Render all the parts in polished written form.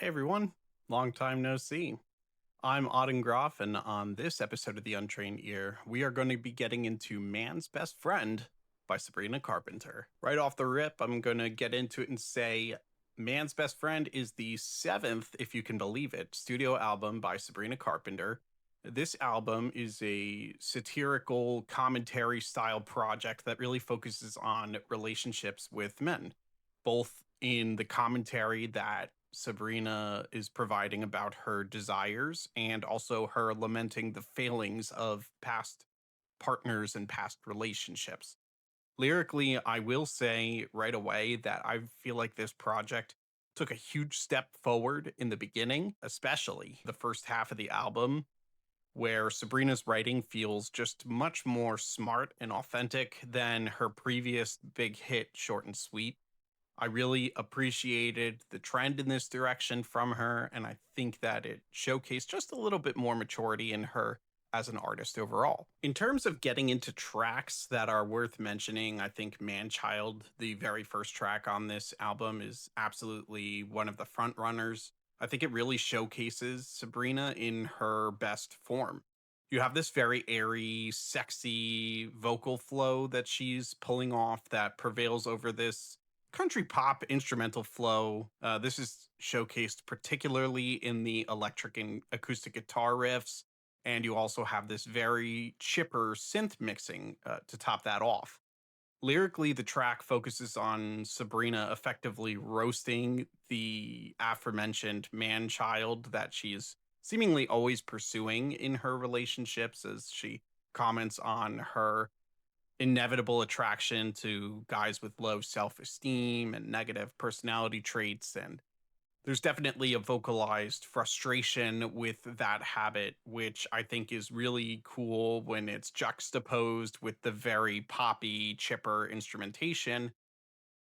Hey everyone, long time no see. I'm Auden Groff, and on this episode of The Untrained Ear, we are going to be getting into Man's Best Friend by Sabrina Carpenter. Right off the rip, I'm going to get into it and say Man's Best Friend is the seventh, if you can believe it, studio album by Sabrina Carpenter. This album is a satirical commentary style project that really focuses on relationships with men, both in the commentary that Sabrina is providing about her desires and also her lamenting the failings of past partners and past relationships. Lyrically, I will say right away that I feel like this project took a huge step forward in the beginning, especially the first half of the album, where Sabrina's writing feels just much more smart and authentic than her previous big hit, Short and Sweet. I really appreciated the trend in this direction from her, and I think that it showcased just a little bit more maturity in her as an artist overall. In terms of getting into tracks that are worth mentioning, I think Manchild, the very first track on this album, is absolutely one of the front runners. I think it really showcases Sabrina in her best form. You have this very airy, sexy vocal flow that she's pulling off that prevails over this country pop instrumental flow. This is showcased particularly in the electric and acoustic guitar riffs. And you also have this very chipper synth mixing to top that off. Lyrically, the track focuses on Sabrina effectively roasting the aforementioned man child that she's seemingly always pursuing in her relationships, as she comments on her inevitable attraction to guys with low self-esteem and negative personality traits. And there's definitely a vocalized frustration with that habit, which I think is really cool when it's juxtaposed with the very poppy chipper instrumentation.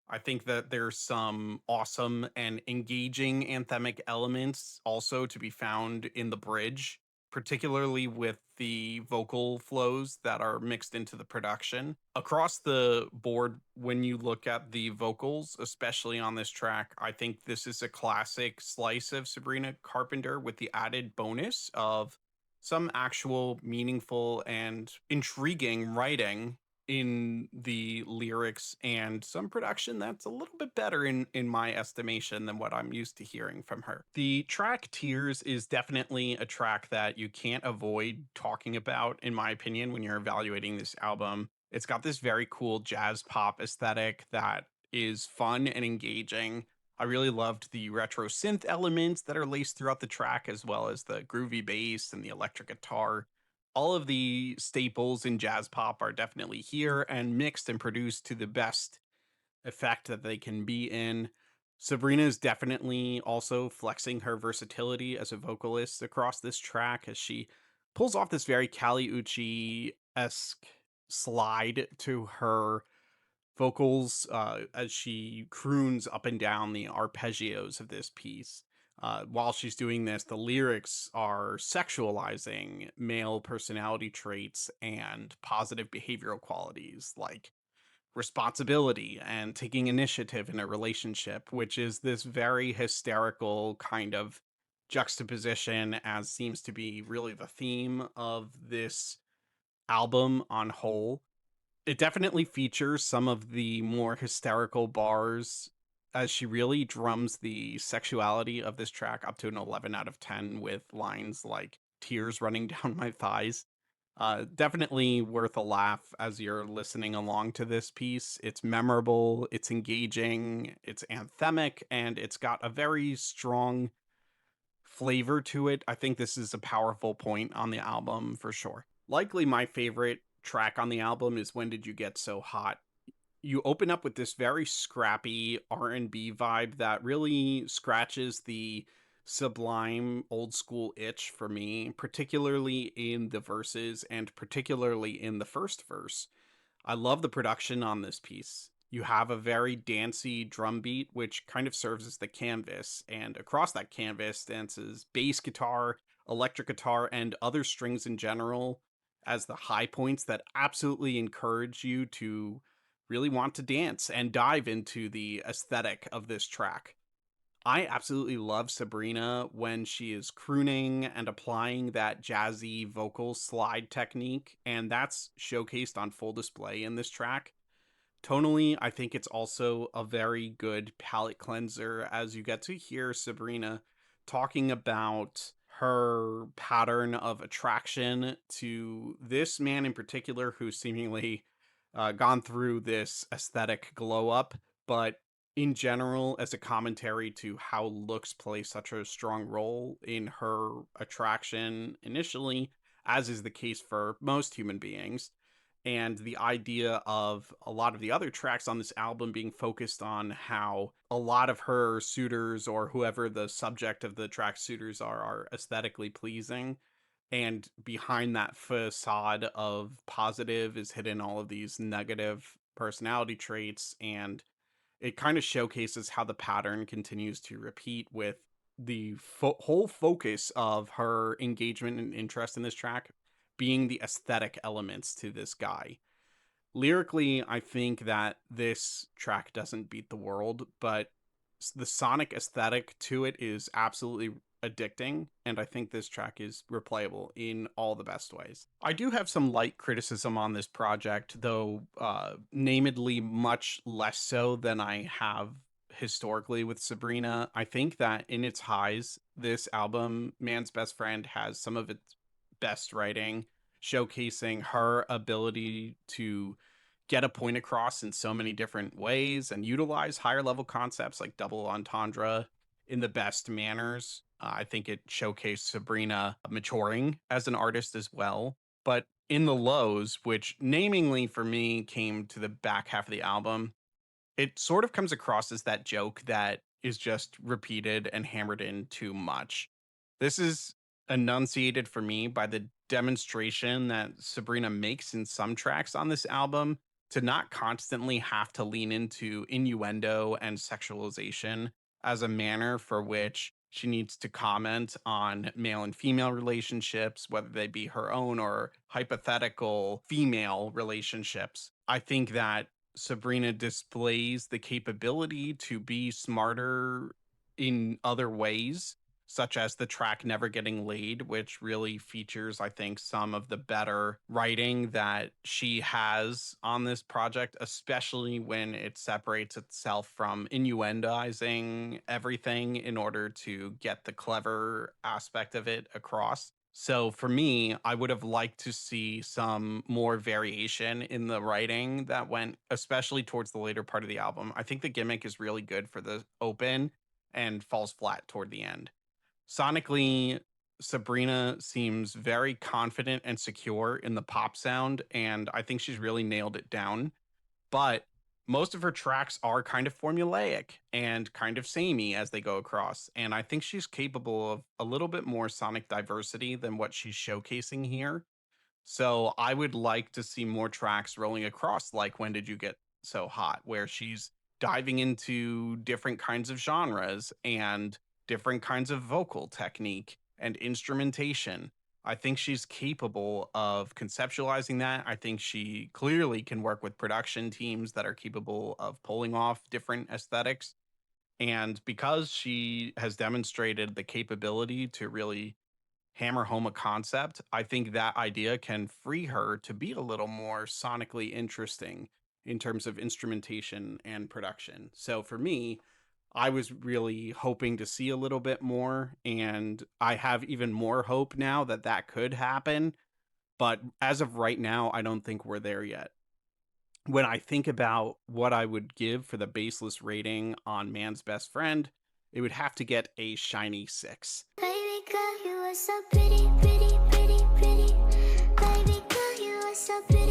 I think that there's some awesome and engaging anthemic elements also to be found in the bridge, particularly with the vocal flows that are mixed into the production. Across the board, when you look at the vocals, especially on this track, I think this is a classic slice of Sabrina Carpenter with the added bonus of some actual meaningful and intriguing writing in the lyrics and some production that's a little bit better in my estimation than what I'm used to hearing from her. The track Tears is definitely a track that you can't avoid talking about in my opinion when you're evaluating this album. It's got this very cool jazz pop aesthetic that is fun and engaging. I really loved the retro synth elements that are laced throughout the track as well as the groovy bass and the electric guitar. All of the staples in jazz pop are definitely here and mixed and produced to the best effect that they can be in. Sabrina is definitely also flexing her versatility as a vocalist across this track as she pulls off this very Kali Uchi esque slide to her vocals as she croons up and down the arpeggios of this piece. While she's doing this, the lyrics are sexualizing male personality traits and positive behavioral qualities like responsibility and taking initiative in a relationship, which is this very hysterical kind of juxtaposition, as seems to be really the theme of this album on whole. It definitely features some of the more hysterical bars as she really drums the sexuality of this track up to an 11 out of 10 with lines like tears running down my thighs. Definitely worth a laugh as you're listening along to this piece. It's memorable, it's engaging, it's anthemic, and it's got a very strong flavor to it. I think this is a powerful point on the album for sure. Likely my favorite track on the album is When Did You Get So Hot? You open up with this very scrappy R&B vibe that really scratches the sublime old school itch for me, particularly in the verses and particularly in the first verse. I love the production on this piece. You have a very dancey drum beat, which kind of serves as the canvas, and across that canvas dances bass guitar, electric guitar, and other strings in general as the high points that absolutely encourage you to really want to dance and dive into the aesthetic of this track. I absolutely love Sabrina when she is crooning and applying that jazzy vocal slide technique, and that's showcased on full display in this track. Tonally, I think it's also a very good palate cleanser as you get to hear Sabrina talking about her pattern of attraction to this man in particular who's seemingly gone through this aesthetic glow up, but in general, as a commentary to how looks play such a strong role in her attraction initially, as is the case for most human beings, and the idea of a lot of the other tracks on this album being focused on how a lot of her suitors or whoever the subject of the track suitors are aesthetically pleasing, and behind that facade of positive is hidden all of these negative personality traits, and it kind of showcases how the pattern continues to repeat with the whole focus of her engagement and interest in this track being the aesthetic elements to this guy. Lyrically, I think that this track doesn't beat the world, but the sonic aesthetic to it is absolutely addicting, and I think this track is replayable in all the best ways. I do have some light criticism on this project, though namedly much less so than I have historically with Sabrina. I think that in its highs, this album, Man's Best Friend, has some of its best writing, showcasing her ability to get a point across in so many different ways and utilize higher level concepts like double entendre in the best manners. I think it showcased Sabrina maturing as an artist as well. But in the lows, which namingly for me came to the back half of the album, it sort of comes across as that joke that is just repeated and hammered in too much. This is enunciated for me by the demonstration that Sabrina makes in some tracks on this album to not constantly have to lean into innuendo and sexualization as a manner for which she needs to comment on male and female relationships, whether they be her own or hypothetical female relationships. I think that Sabrina displays the capability to be smarter in other ways, such as the track Never Getting Laid, which really features, I think, some of the better writing that she has on this project, especially when it separates itself from innuendizing everything in order to get the clever aspect of it across. So for me, I would have liked to see some more variation in the writing that went, especially towards the later part of the album. I think the gimmick is really good for the open and falls flat toward the end. Sonically, Sabrina seems very confident and secure in the pop sound, and I think she's really nailed it down. But most of her tracks are kind of formulaic and kind of samey as they go across. And I think she's capable of a little bit more sonic diversity than what she's showcasing here. So I would like to see more tracks rolling across, like When Did You Get So Hot, where she's diving into different kinds of genres and different kinds of vocal technique and instrumentation. I think she's capable of conceptualizing that. I think she clearly can work with production teams that are capable of pulling off different aesthetics. And because she has demonstrated the capability to really hammer home a concept, I think that idea can free her to be a little more sonically interesting in terms of instrumentation and production. So for me, I was really hoping to see a little bit more, and I have even more hope now that that could happen. But as of right now, I don't think we're there yet. When I think about what I would give for the baseless rating on Man's Best Friend, it would have to get a shiny 6. Baby girl, you are so pretty, pretty, pretty, pretty. Baby girl, you are so pretty.